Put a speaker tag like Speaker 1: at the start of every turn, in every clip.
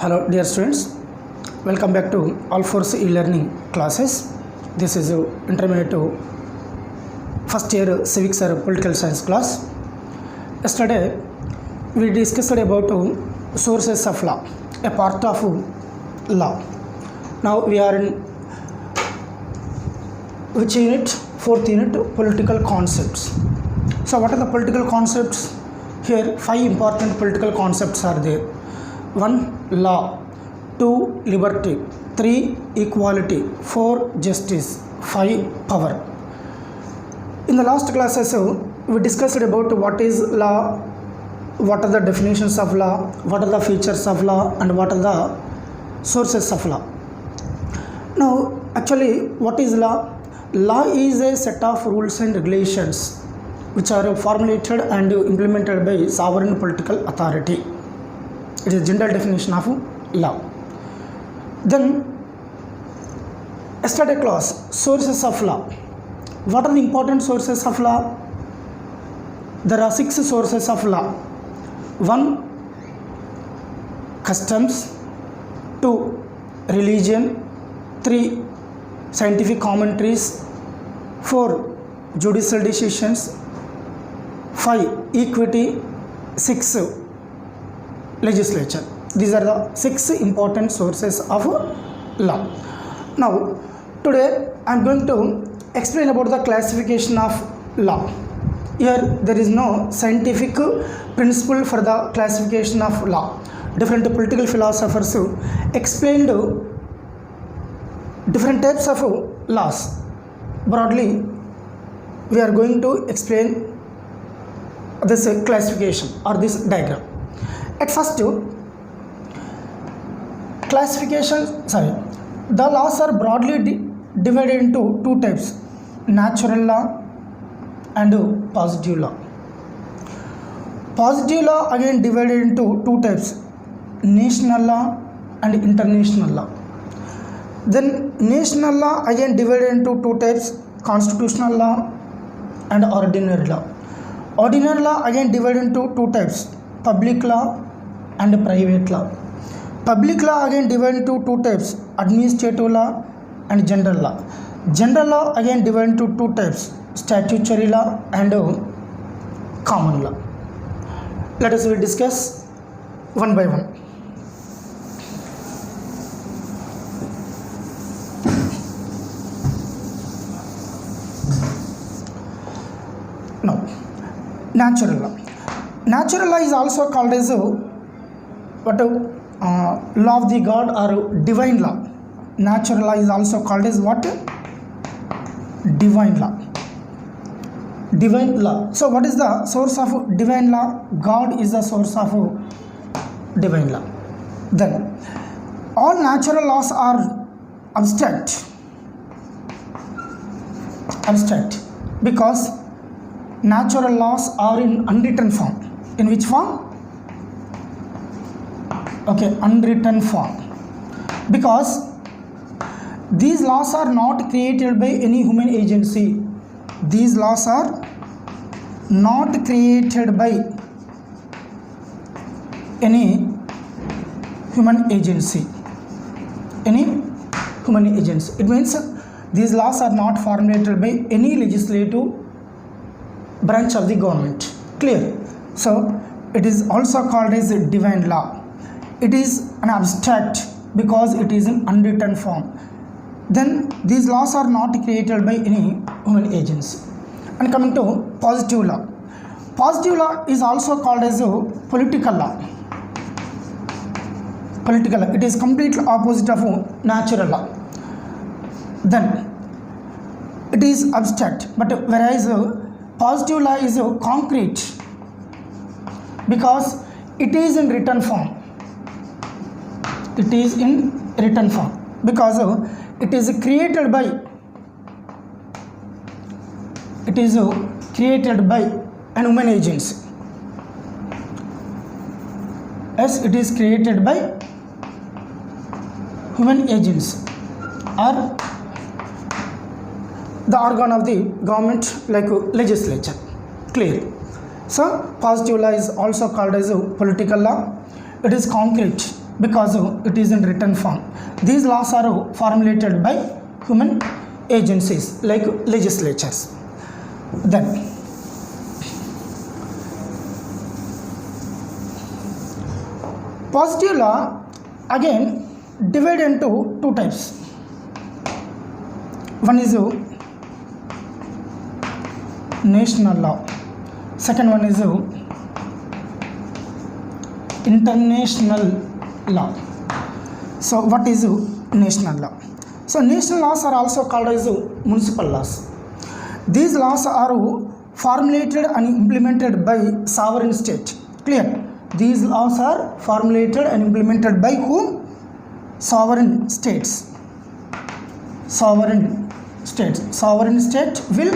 Speaker 1: Hello dear students, welcome back to All Force e-learning classes. This is intermediate to first year Civics or Political Science class. Yesterday we discussed about sources of law, a part of law. Now we are in which unit? Fourth unit, political concepts. So what are the political concepts? Here 5 important political concepts are there. 1. Law. 2. Liberty. 3. Equality. 4. Justice. 5. Power. In the last classes we discussed about what is law, what are the definitions of law, what are the features of law, and what are the sources of law. Now actually what is law? Law is a set of rules and regulations which are formulated and implemented by sovereign political authority. It is a general definition of law. Then yesterday class, sources of law. What are the important sources of law? There are 6 sources of law. 1. Customs. 2. Religion. 3. Scientific commentaries. 4. Judicial decisions. 5. Equity. 6. Legislature. These are the 6 important sources of law. Now today I am going to explain about the classification of law. Here there is no scientific principle for the classification of law. Different political philosophers explained different types of laws. Broadly we are going to explain this classification or this diagram. At first, the laws are broadly divided into 2 types: natural law and positive law. Positive law again divided into 2 types: national law and international law. Then national law again divided into 2 types: constitutional law and ordinary law. Ordinary law again divided into 2 types: public law and private law. Public law again divided into 2 types: administrative law and general law. General law again divided into 2 types: statutory law and common law. Let us discuss one by one. Now, natural law. Natural law is also called as law of the God or divine law. Natural law is also called as what? Divine law. Divine law. So what is the source of divine law? God is the source of divine law. Then all natural laws are abstract because natural laws are in unwritten form. In which form? Okay, unwritten form. Because these laws are not created by any human agency. These laws are not created by any human agency. It means these laws are not formulated by any legislative branch of the government. Clear? So it is also called as a divine law. It is an abstract because it is in unwritten form. Then these laws are not created by any human agency. And coming to positive law. Positive law is also called as a political law. Political law. It is completely opposite of natural law. Then it is abstract, but whereas positive law is concrete because it is in written form. It is in written form because it is created by an human agency. Yes, it is created by human agency or the organ of the government like legislature. Clear? So positive law is also called as a political law. it is concrete because it is in written form. These laws are formulated by human agencies like legislatures. Then positive law again divided into two types. One is national law, second one is international law. So what is national law? So national laws are also called as municipal laws. These laws are formulated and implemented by sovereign state. Clear? These laws are formulated and implemented by whom? Sovereign states. Sovereign states. Sovereign state will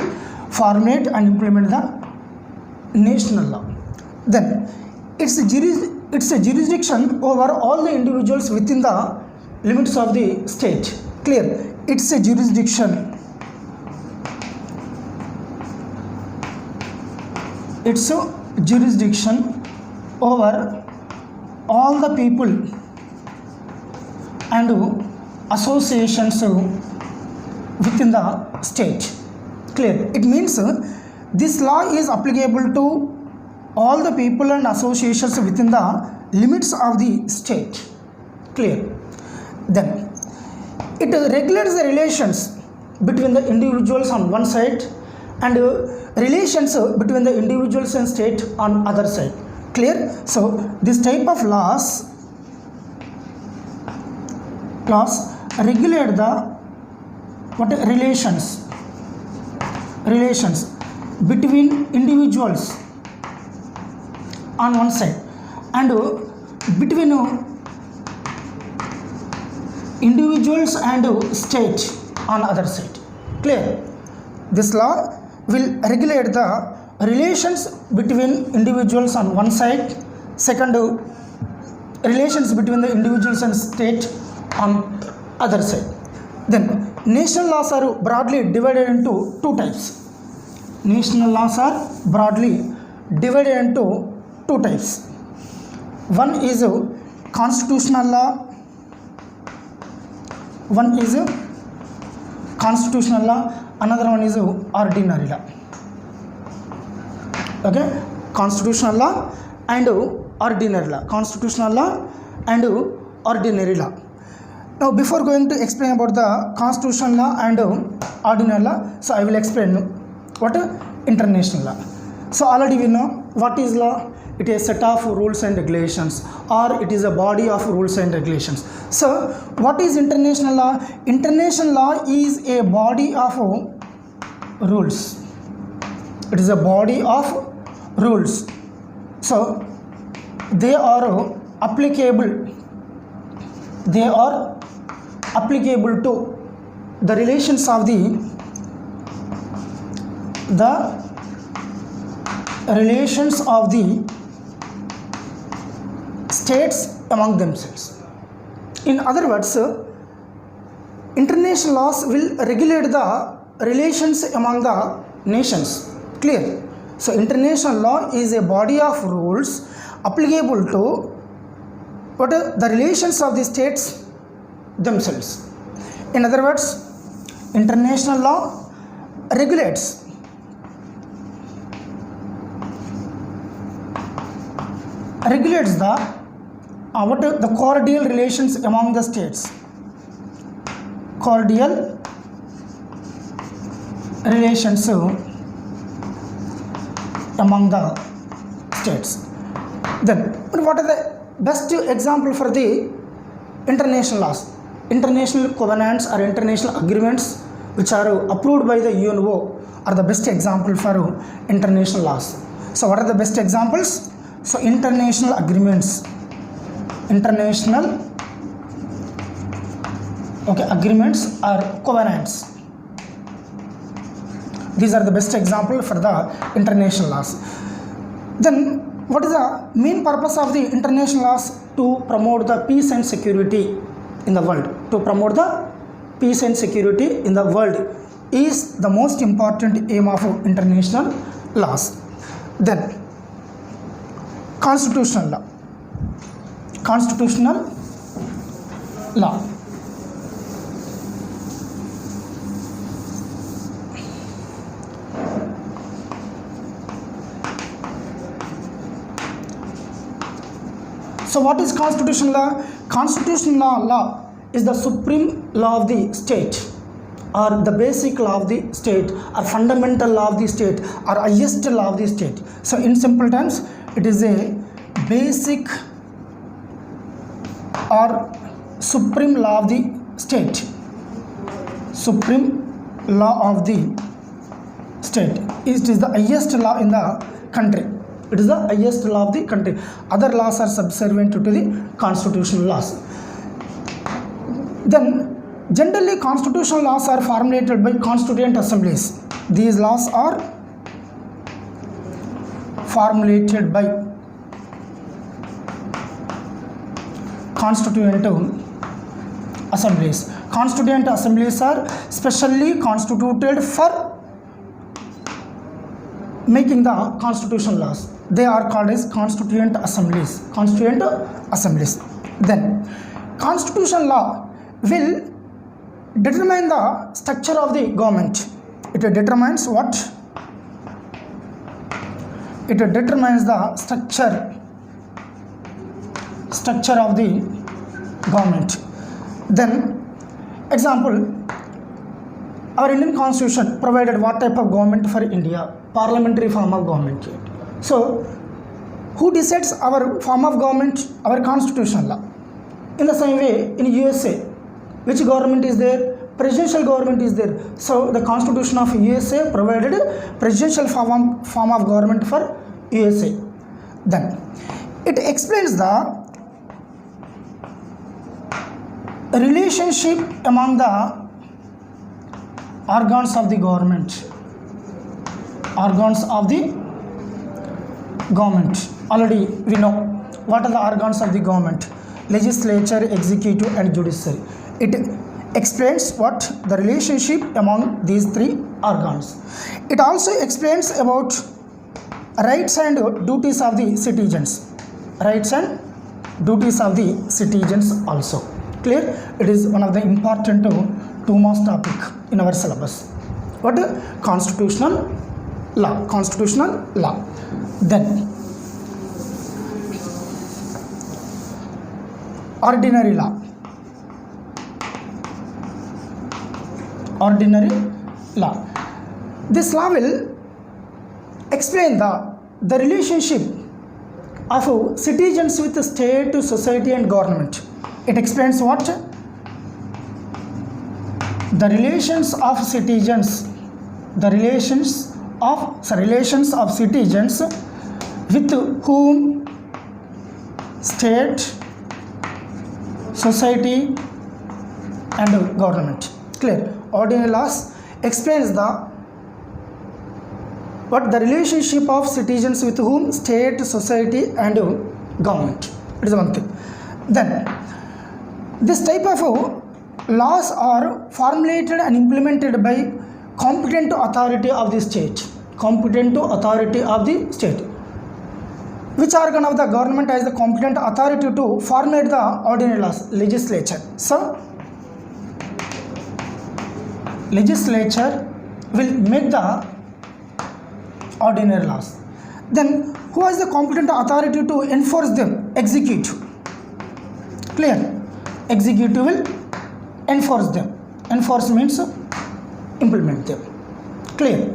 Speaker 1: formulate and implement the national law. Then it's a jurisdiction over all the individuals within the limits of the state. Clear? It's a jurisdiction. It's a jurisdiction over all the people and associations within the state. Clear? It means this law is applicable to all the people and associations within the limits of the state. Clear? Then it regulates the relations between the individuals on one side and relations between the individuals and state on other side. Clear? So this type of laws regulate the relations between individuals on one side and between individuals and state on other side. Clear? This law will regulate the relations between individuals on one side, second relations between the individuals and state on other side. Then national laws are broadly divided into two types. National laws are broadly divided into two types. One is constitutional law. One is constitutional law. Another one is ordinary law. Okay, constitutional law and ordinary law. Constitutional law and ordinary law. Now, before going to explain about the constitutional law and ordinary law, so I will explain what international law. So already we know what is law. It is a set of rules and regulations, or it is a body of rules and regulations. So what is international law? International law is a body of rules. It is a body of rules. So they are applicable. They are applicable to the relations of the relations of the states among themselves. In other words, international laws will regulate the relations among the nations. Clear? So international law is a body of rules applicable to what are the relations of the states themselves. In other words, international law regulates the cordial relations among the states. Cordial relations among the states. Then what are the best example for the international laws? International covenants or international agreements which are approved by the UNO are the best example for international laws. So what are the best examples? So international agreements, agreements or covenants. These are the best example for the international laws. Then what is the main purpose of the international laws? To promote the peace and security in the world. To promote the peace and security in the world is the most important aim of international laws. Then constitutional law. constitutional law. So what is constitutional law? Constitutional law is the supreme law of the state, or the basic law of the state, or fundamental law of the state, or highest law of the state. So in simple terms, it is a basic or supreme law of the state. Supreme law of the state. It is the highest law in the country. It is the highest law of the country. Other laws are subservient to the constitutional laws. Then generally constitutional laws are formulated by constituent assemblies. These laws are formulated by constituent assemblies. Constituent assemblies are specially constituted for making the constitutional laws. They are called as constituent assemblies. Constituent assemblies. Then constitutional law will determine the structure of the government. It determines what? It determines the structure of the government. Then example, our Indian constitution provided what type of government for India? Parliamentary form of government. So who decides our form of government? Our constitutional law. In the same way, in USA, which government is there? Presidential government is there. So the constitution of USA provided presidential form of government for USA. Then it explains the relationship among the organs of the government. Organs of the government. Already we know what are the organs of the government: legislature, executive, and judiciary. It explains what the relationship among these three organs. It also explains about rights and duties of the citizens. Rights and duties of the citizens also. Clear? It is one of the important 2 marks topic in our syllabus. What? Constitutional law. Constitutional law. Then ordinary law. Ordinary law. This law will explain the relationship of citizens with the state, society, and government. It explains what? The relations of citizens. The relations of citizens with whom state, society, and government. Clear? Ordinary laws explains what the relationship of citizens with whom state, society, and government. It is one thing. Then this type of laws are formulated and implemented by competent authority of the state. Competent authority of the state. Which organ of the government has the competent authority to formulate the ordinary laws? Legislature. So legislature will make the ordinary laws. Then who has the competent authority to enforce them? Executive. Clear? Executive will enforce them. Enforce means implement them. Clear?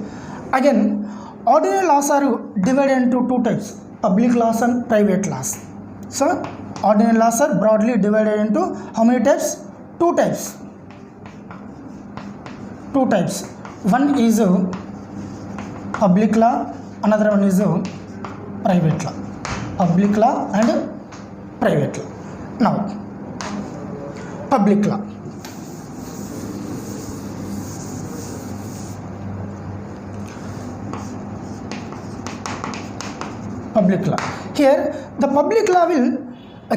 Speaker 1: Again, ordinary laws are divided into 2 types: public laws and private laws. So ordinary laws are broadly divided into how many types? 2 types. 2 types. One is public law, another one is private law. Public law and private law. Now public law. Public law. Here the public law will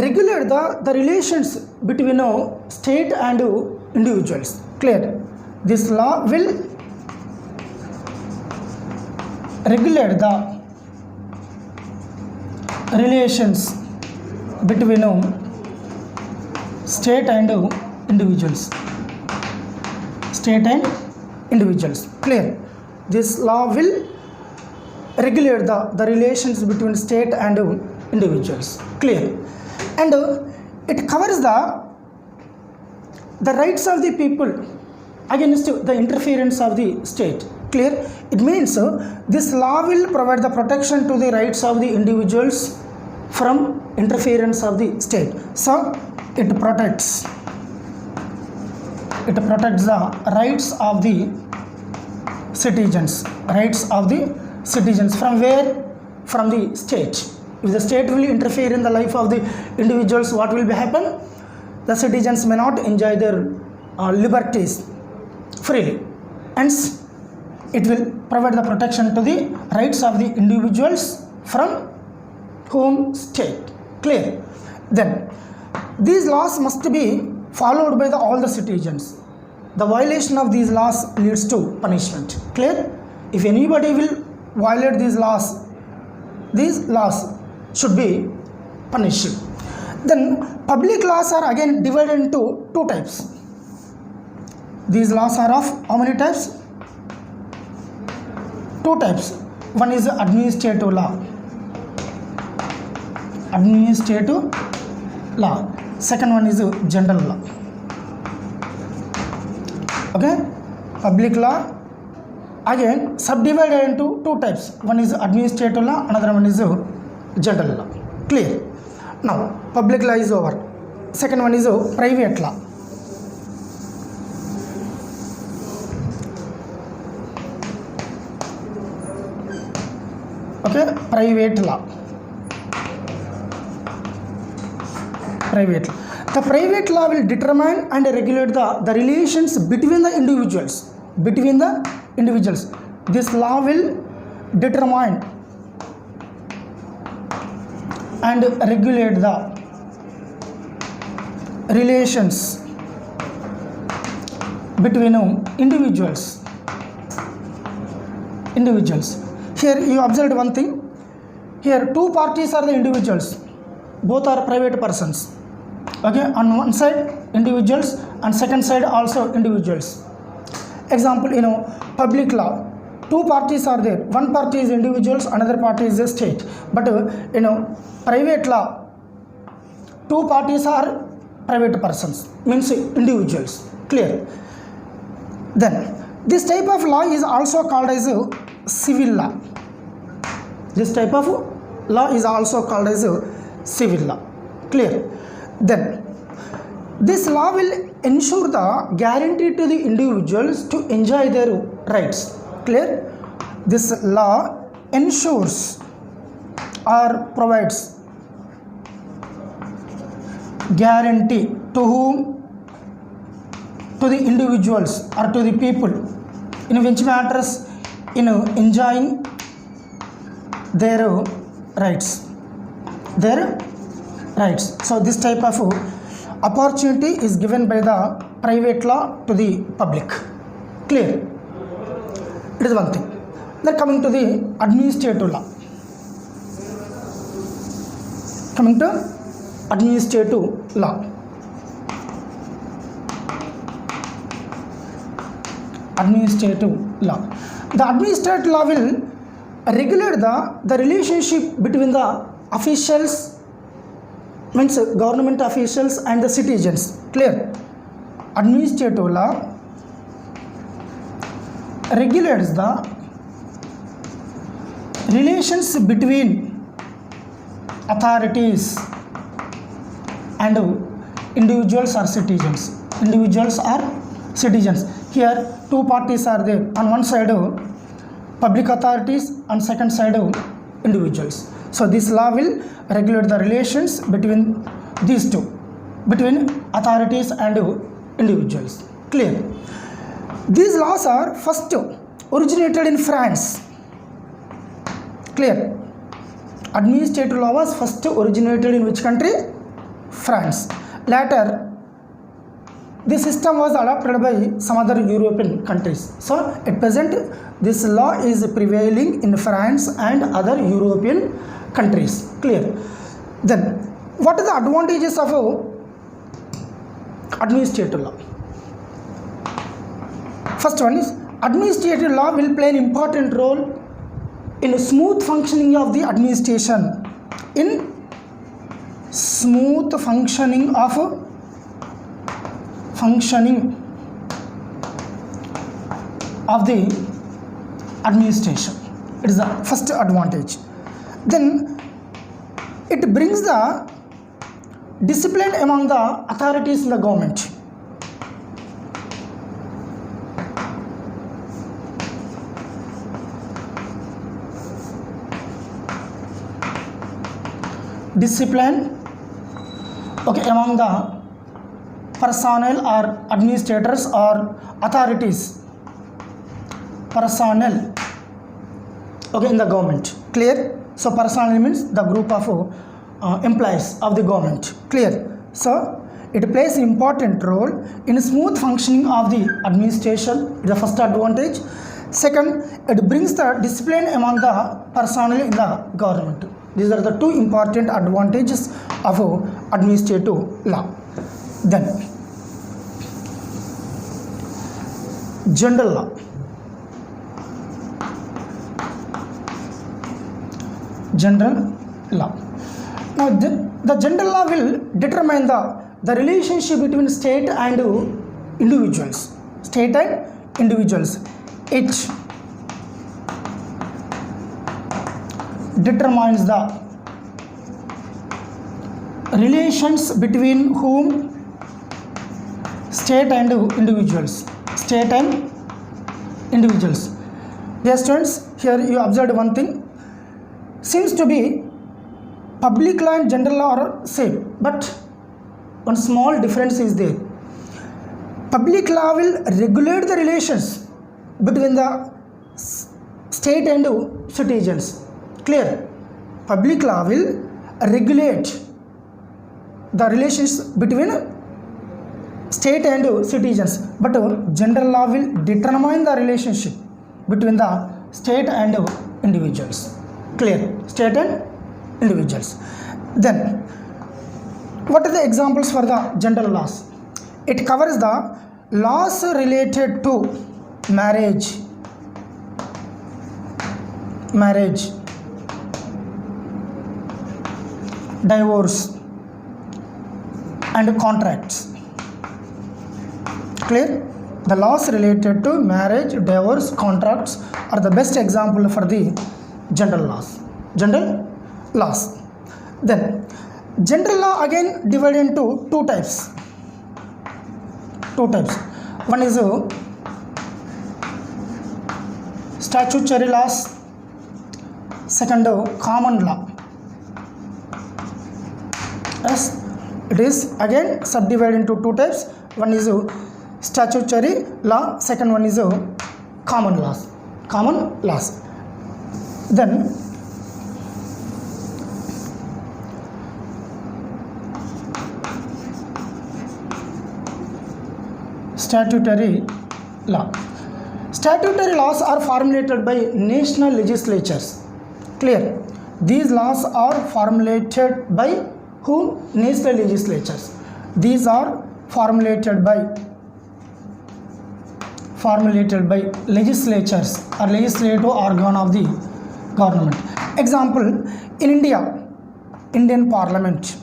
Speaker 1: regulate the relations between state and individuals. Clear? This law will regulate the relations between state and individuals. State and individuals. Clear? This law will regulate the relations between state and individuals. Clear? And it covers the rights of the people against the interference of the state. Clear? It means this law will provide the protection to the rights of the individuals from interference of the state. So it protects the rights of the citizens. Rights of the citizens from where? From the state. If the state will interfere in the life of the individuals, what will happen? The citizens may not enjoy their liberties freely. Hence, it will provide the protection to the rights of the individuals from whom? State. Clear? Then, these laws must be followed by all the citizens. The violation of these laws leads to punishment. Clear? If anybody will violate these laws should be punished. Then public laws are again divided into two types. These laws are of how many types? Two types. One is administrative law. Administrative law. Second one is general law. Okay? Public law again subdivided into two types. One is administrative law, another one is general law. Clear? Now, public law is over. Second one is private law. Okay? Private law. Private law. The private law will determine and regulate the relations between the individuals. Between the individuals. This law will determine and regulate the relations between individuals. Here you observed one thing. Here two parties are the individuals. Both are private persons. Okay, on one side individuals and second side also individuals. Example, public law. Two parties are there. One party is individuals, another party is the state. But private law, two parties are private persons, means individuals. Clear? Then this type of law is also called as civil law. This type of law is also called as civil law. Clear? Then this law will ensure the guarantee to the individuals to enjoy their rights. Clear? This law ensures or provides guarantee to whom? To the individuals or to the people, in which matters in enjoying their rights. So this type of opportunity is given by the private law to the public. Clear? It is one thing. Then coming to the administrative law. Coming to administrative law. Administrative law. The administrative law will regulate the relationship between the officials, means government officials, and the citizens. Clear? Administrative law regulates the relations between authorities and individuals or citizens. Individuals are citizens. Here two parties are there. On one side public authorities, on second side individuals. So this law will regulate the relations between these two, between authorities and individuals. Clear? These laws are first originated in France. Clear? Administrative law was first originated in which country? France. Later, this system was adopted by some other European countries. So, at present, this law is prevailing in France and other European countries. Clear? Then, what are the advantages of administrative law. First one is administrative law will play an important role in smooth functioning of the administration. In smooth functioning of the administration. It is the first advantage. Then it brings the discipline among the authorities in the government. Discipline, okay, among the personnel or administrators or authorities. Personnel, okay, in the government. Clear? So personnel means the group of employees of the government. Clear? So it plays an important role in smooth functioning of the administration. The first advantage. Second, it brings the discipline among the personnel in the government. These are the two important advantages of administrative law. Then general law. General law. Now the general law will determine the relationship between state and individuals. State and individuals. It determines the relations between whom state and individuals. State and individuals. Dear students, here you observed one thing. Seems to be public law and general law are same, but one small difference is there. Public law will regulate the relations between the state and citizens. Clear? Public law will regulate the relations between state and citizens, but general law will determine the relationship between the state and individuals. Clear? State and individuals. Then what are the examples for the general laws? It covers the laws related to marriage, divorce and contracts. Clear? The laws related to marriage, divorce, contracts are the best example for the general laws. Then general law again divided into two types. One is statutory laws, second common law. Yes, it is again subdivided into two types. One is statutory law, second one is common laws. Then statutory law. Statutory laws are formulated by national legislatures. Clear? These laws are formulated by whom? National legislatures. These are formulated by legislatures or legislative organ of the government. Example, in India, Indian Parliament,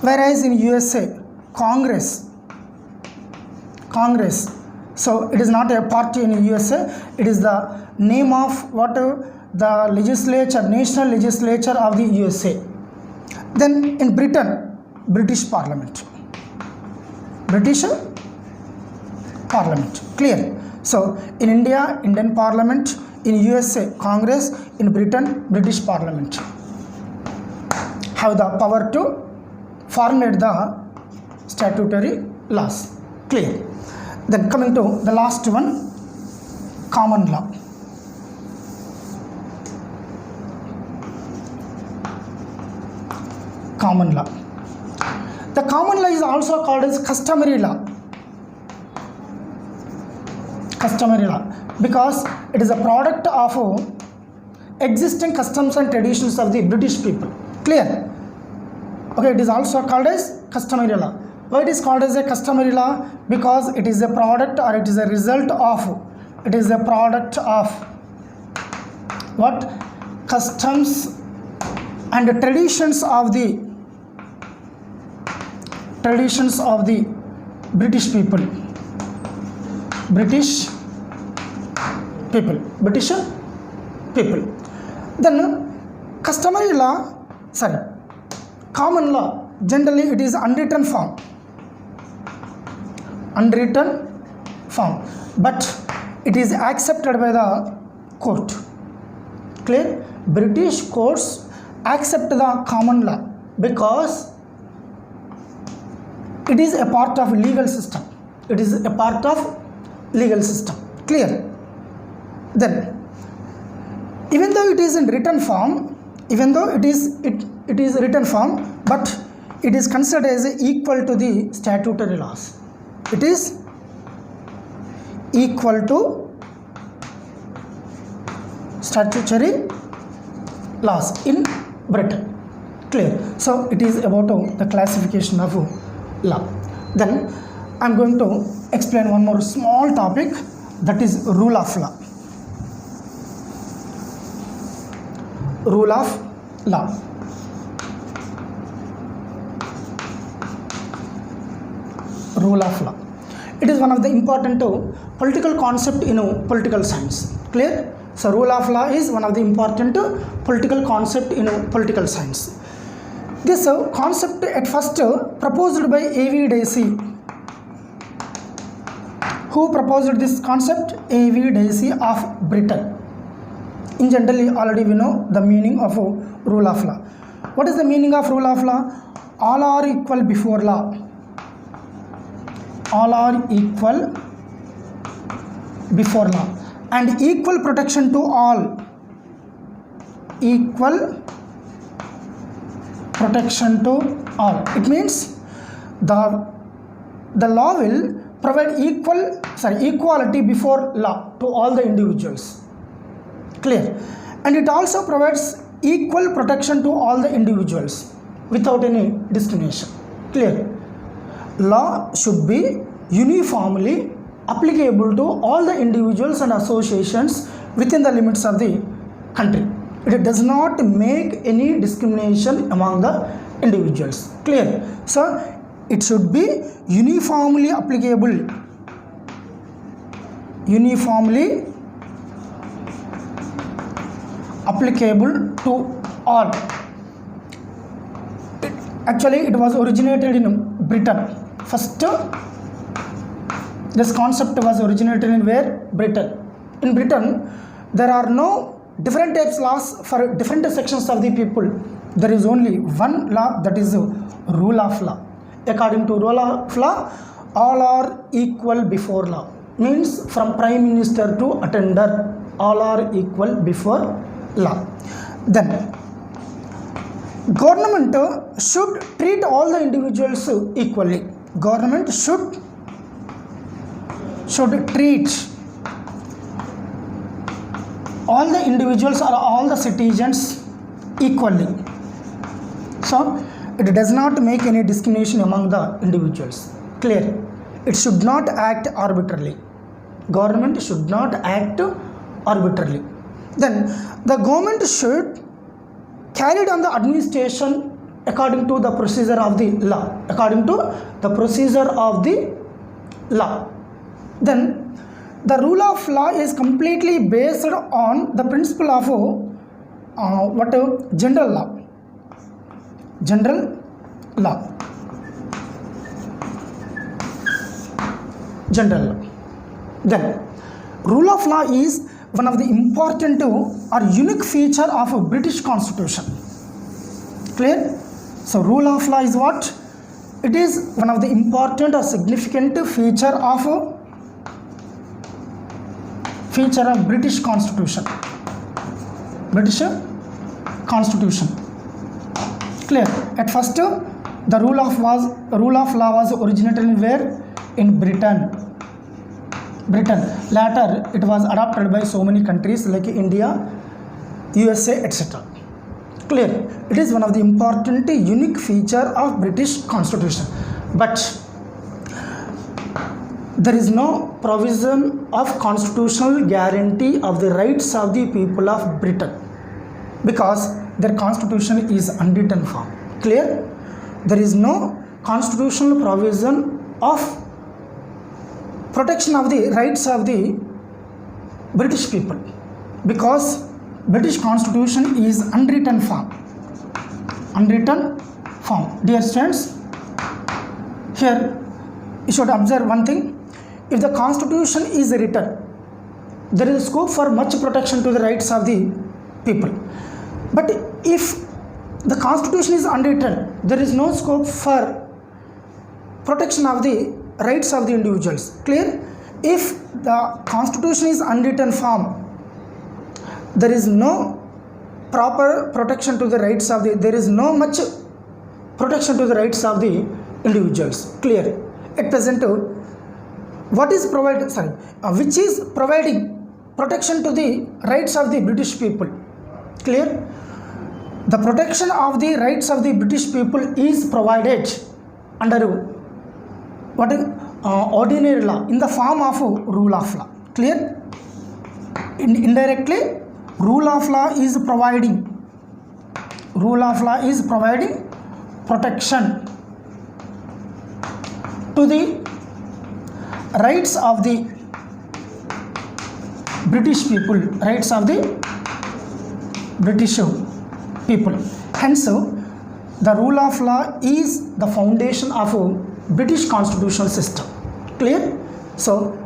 Speaker 1: whereas in USA, Congress. So it is not a party in USA, it is the name of what the legislature, national legislature of the USA. Then in Britain, British Parliament. Clear? So in India, Indian Parliament, in USA, Congress, in Britain, British Parliament have the power to formulate the statutory laws. Clear? Then coming to the last one, common law. The common law is also called as customary law. Because it is a product of existing customs and traditions of the British people. Clear? Okay, it is also called as customary law. Why it is called as a customary law? Because it is a product or it is a result of, it is a product of what? Customs and the traditions of the British people. Then customary law, common law, generally it is unwritten form, but it is accepted by the court. Clear? British courts accept the common law because it is a part of legal system. Clear? Then even though it is in written form, but it is considered as equal to the statutory laws. It is equal to statutory laws in Britain. Clear? So it is about the classification of law. Then I am going to explain one more small topic, that is rule of law. Rule of law. It is one of the important political concept in political science. Clear? So rule of law is one of the important political concept in political science. This concept at first proposed by A.V. Dacey. Who proposed this concept? A.V. Dacey of Britain. In generally already we know the meaning of rule of law. What is the meaning of rule of law? All are equal before law. All are equal before law, and equal protection to all. Equal protection to all. It means the law will provide equality before law to all the individuals. Clear? And it also provides equal protection to all the individuals without any discrimination. Clear? Law should be uniformly applicable to all the individuals and associations within the limits of the country. It does not make any discrimination among the individuals. Clear? So it should be uniformly applicable. To all. It was originated in Britain. First, this concept was originated in where? Britain. In Britain, there are no different types laws for different sections of the people. There is only one law, that is rule of law. According to rule of law, all are equal before law. Means from Prime Minister to attender, all are equal before law. Then government should treat all the individuals equally. Government should treat all the individuals or all the citizens equally. So it does not make any discrimination among the individuals. Clear? It should not act arbitrarily. Government should not act arbitrarily. Then the government should carry on the administration according to the procedure of the law. Then the rule of law is completely based on the principle of general law. Then rule of law is one of the important or unique feature of a British Constitution. Clear? So rule of law is what? It is one of the important or significant feature of British Constitution. Clear? At first, the rule of law was originated in where? In Britain. Later, it was adopted by so many countries like India, USA, etc. Clear? It is one of the important unique feature of British Constitution, but there is no provision of constitutional guarantee of the rights of the people of Britain because their constitution is unwritten form. Clear? There is no constitutional provision of protection of the rights of the British people because British constitution is unwritten form. Dear students, here you should observe one thing. If the constitution is written, there is scope for much protection to the rights of the people, but if the constitution is unwritten, there is no scope for protection of the rights of the individuals. Clear? If the constitution is unwritten form, there is no proper protection to the rights of the, there is no much protection to the rights of the individuals. Clear? At present, what is provided, which is providing protection to the rights of the British people? Clear? The protection of the rights of the British people is provided under what is ordinary law in the form of rule of law. Clear? Indirectly, rule of law is providing protection to the rights of the British people, Hence, the rule of law is the foundation of a British constitutional system. Clear? So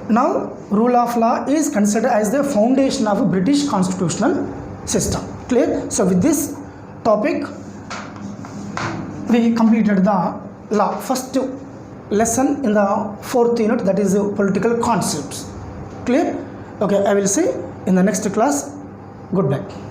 Speaker 1: now rule of law is considered as the foundation of a British constitutional system. Clear? So with this topic we completed the law first lesson in the 4th unit, that is political concepts. Clear? Okay, I will see in the next class. Goodbye.